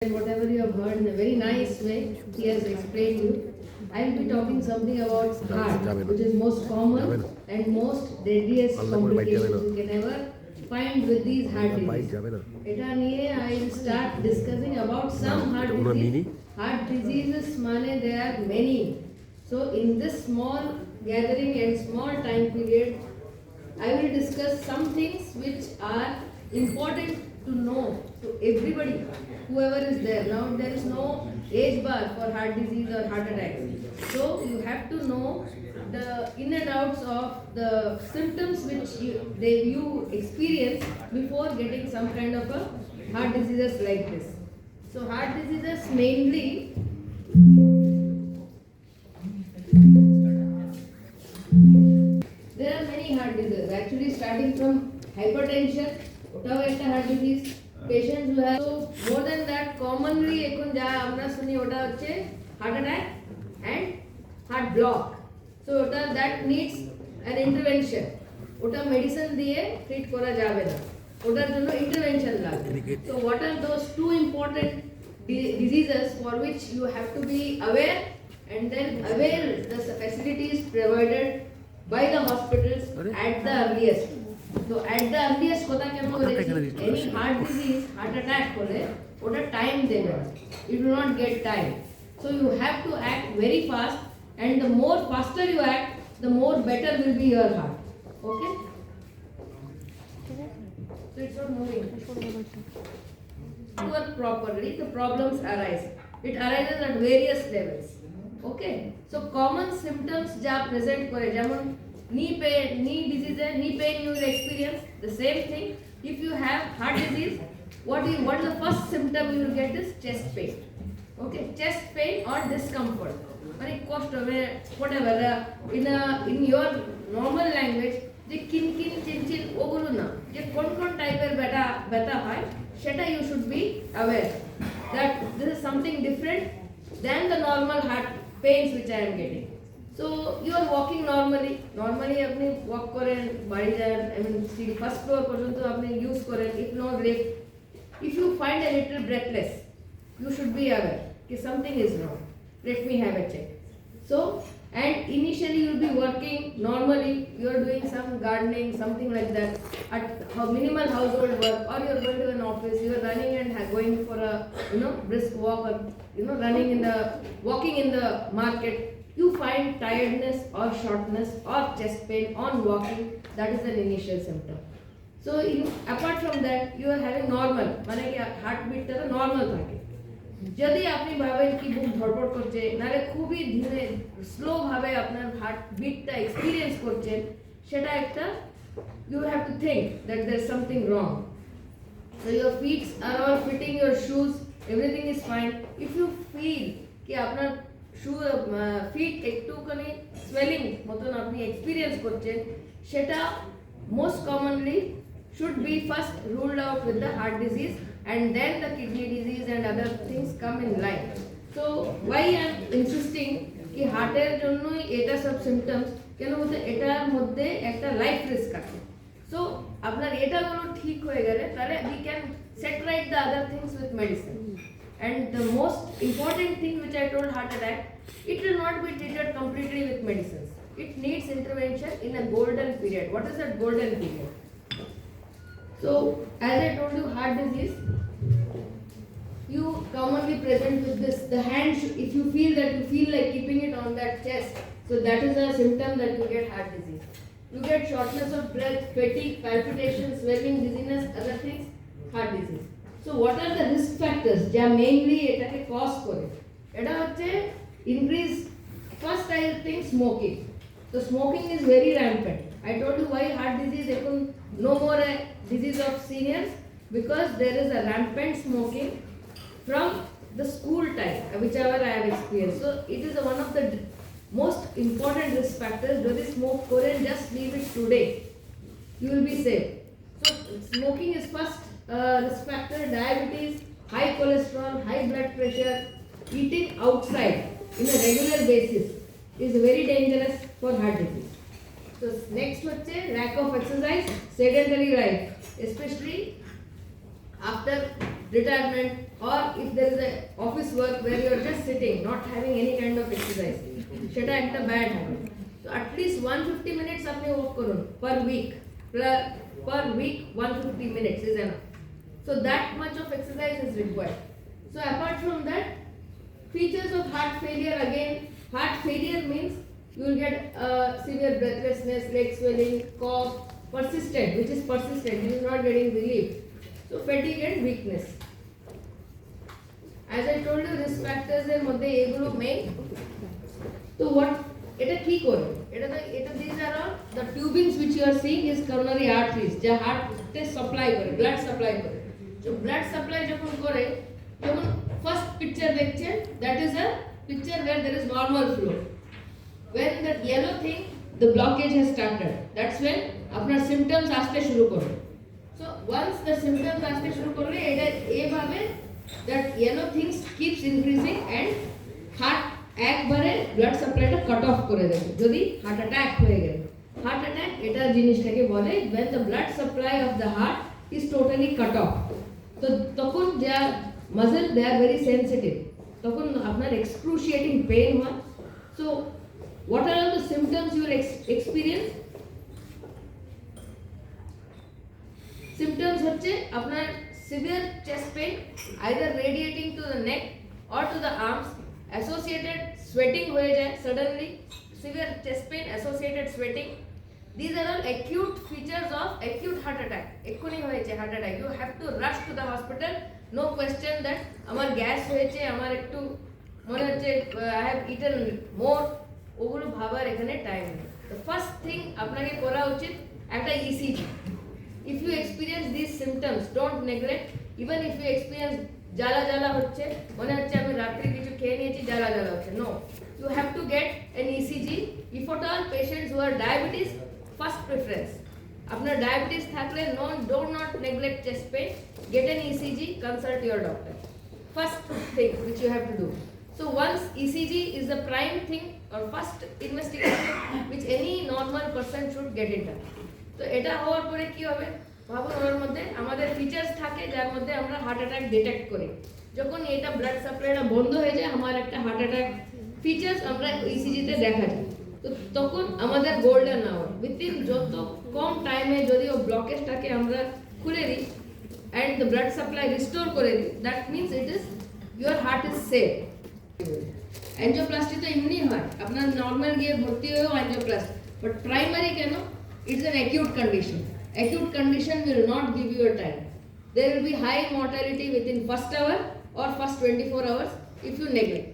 And whatever you have heard in a very nice way, he has explained you. I will be talking something about heart, which is most common and most deadliest complications you can ever find with these heart diseases. এটা নিয়ে I will start discussing about some heart disease. Heart diseases mane there are many. So in this small gathering and small time period, I will discuss some things which are important to know to everybody, whoever is there. Now there is no age bar for heart disease or heart attack. So you have to know the in and outs of the symptoms which you experience before getting some kind of a heart diseases like this. So heart diseases mainly there are many heart diseases actually, starting from hypertension, ওটাও একটা heart disease. Patients who have, so more than that, commonly এখন যা আমরা শুনি ওটা হচ্ছে heart attack and heart block. So ওটা that needs an intervention. ওটা মেডিসিন দিয়ে ট্রিট করা যাবে না, ওটার জন্য ইন্টারভেনশন লাগবে. So what are those two important diseases for which you have to be aware and then avail the facilities provided by the hospitals at the earliest. So at the earliest কথা কেন বলেছি, any heart disease, heart attack হলে ওটা time দেবে না, you do not get time. So you have to act very fast, and the more faster you act, the more better will be your heart. Okay? So it's not moving. To work properly, the problems arise. It arises at various levels. Okay? So common symptoms যা present করে, যেমন knee pain, knee disease, knee pain you will experience the same thing. If you have heart disease, what is the first symptom you will get is chest pain. Okay, chest pain or discomfort. Very cost of whatever in your normal language, যে কিনকিন চিনচিন ওগুলো না, যে কোন কোন টাইপের ব্যথা হয় সেটা you should be aware that this is something different than the normal heart pains which I am getting. So you are walking normally আপনি walk করেন, বাড়ি যান, I mean first floor পর্যন্ত আপনি use করেন, if no lift. If you find a little breathless, you should be aware that something is wrong. Let me have a check. So, and initially you will be working normally, you are doing some gardening, something like that, at minimal household work, or you are going to an office, you are running and going for a brisk walk, or walking in the market. You find tiredness or shortness or chest pain on walking, that is an initial symptom. So apart from that, you are having normal, মানে কি heartbeat টা normal থাকে. যদি আপনি ভাবেন কি বুক ধড়ফড় করছে, নালে খুবই ধীরে স্লো ভাবে আপনার হার্টবিটটা এক্সপেরিয়েন্স করছেন, সেটা একটা you have to think that there is something wrong. So your feet are all fitting your shoes, everything is fine. If you feel কি আপনার ফিট একটুখানি swelling মতন আপনি এক্সপেরিয়েন্স করছেন, সেটা most commonly should be first ruled out with the heart disease, and then the kidney disease and other things come in line. So why I am insisting ki heart এর জন্যই এটা সব symptoms, কেন বলতে এটার মধ্যে একটা লাইফ রিস্ক আছে. So আপনার এটা গুলো ঠিক হয়ে গেলে তাহলে we can set right the other things with medicine. And the most important thing which I told, heart attack, it will not be treated completely with medicines. It needs intervention in a golden period. What is that golden period? So as I told you, heart disease, you commonly present with this, the hand, if you feel like keeping it on that chest, so that is a symptom that you get heart disease. You get shortness of breath, fatigue, palpitations, swelling, dizziness, other things, heart disease. So what are the risk factors যা mainly এটাকে cause করে? এটা হচ্ছে increase, first I think smoking. So smoking is very rampant. I told you why heart disease এখন no more a disease of seniors, because there is a rampant smoking from the school time, whichever I have experienced. So it is one of the most important risk factors. যদি smoke করেন, just leave it today, you will be safe. So smoking is first risk factor. Diabetes, high cholesterol, high blood pressure, eating outside in a regular basis is very dangerous for heart disease. So next হচ্ছে lack of exercise, sedentary life, especially after retirement, or if there is a office work where you are just sitting not having any kind of exercise, সেটা একটা bad habit. So at least 150 minutes আপনি walk করুন per week. Per week 150 minutes is enough. So that much of exercise is required. So apart from that, features of heart failure, again, heart failure means you will get severe breathlessness, leg swelling, cough, persistent, which is persistent, you is not getting relief. So fatigue and weakness. As I told you, risk factors এর মধ্যে এগুলো main. So what এটা কি করে? এটা these are all the tubings which you are seeing is coronary arteries, যা হার্টে supply করে, ব্লাড সাপ্লাই করে। So blood supply যখন করে, যখন first picture দেখছেন, that is a picture where there is normal flow. When that yellow thing, the blockage has started, that's when আপনার symptoms আসতে শুরু করে। So once the symptoms আসতে শুরু করলে এটা এভাবে that yellow things keeps increasing and heart একবারে blood supplyটা cut off করে দেবে যদি heart attack হয়ে গেল। heart attack এটা জিনিসটাকে বলে when the blood supply of the heart is totally cut off. তো তখন যা muscle they are very sensitive, তখন আপনার excruciating pain হয়। So what are all the symptoms you will experience? Symptoms হচ্ছে আপনার severe chest pain either radiating to the neck or to the arms, associated sweating হয়ে যায় suddenly, severe chest pain associated sweating. These are all acute features of acute heart attack. এক্ষুনি হয়েছে heart attack, you have to rush to the hospital, no question that আমার gas হয়েছে, আমার একটু মনে হচ্ছে I have eaten more, ওগুলো ভাবার এখানে টাইম নেই। The first thing আপনাকে করা উচিত একটা ECG. If you experience these symptoms, don't neglect. Even if you experience জ্বালা জ্বালা হচ্ছে, মনে হচ্ছে আমি রাত্রে কিছু খেয়ে নিয়েছি, জ্বালা জ্বালা হচ্ছে, no, you have to get an ECG. If at all patients who are diabetes, first preference. আপনার diabetes থাকলে do not neglect chest pain, get an ECG, consult your doctor. First thing which you have to do. So once ECG is the prime thing or first investigation which any normal person should get it done. তো এটা হওয়ার পরে কি হবে, ভাবুন ওর মধ্যে আমাদের features থাকে যার মধ্যে আমরা হার্ট অ্যাটাক ডিটেক্ট করি। যখন এটা ব্লাড সাপ্লাইটা বন্ধ হয়ে যায়, আমার একটা হার্ট অ্যাটাক ফিচার্স আমরা ইসিজিতে দেখা যায়। তো তখন আমাদের গোল্ডেন আওয়ার, উইথিন যত কম টাইমে যদি ও ব্লকেজটাকে আমরা খুলে দিই and the blood supply restore করে দিই, that means it is your heart is safe. Angioplasty তো এমনি হয়, আপনার নর্মাল গিয়ে ভর্তি হয়েও অ্যাঞ্জিওপ্লাস্টি, বাট প্রাইমারি কেন? It's an acute condition. Acute condition will not give you a time. There will be high mortality within first hour or first 24 hours if you neglect.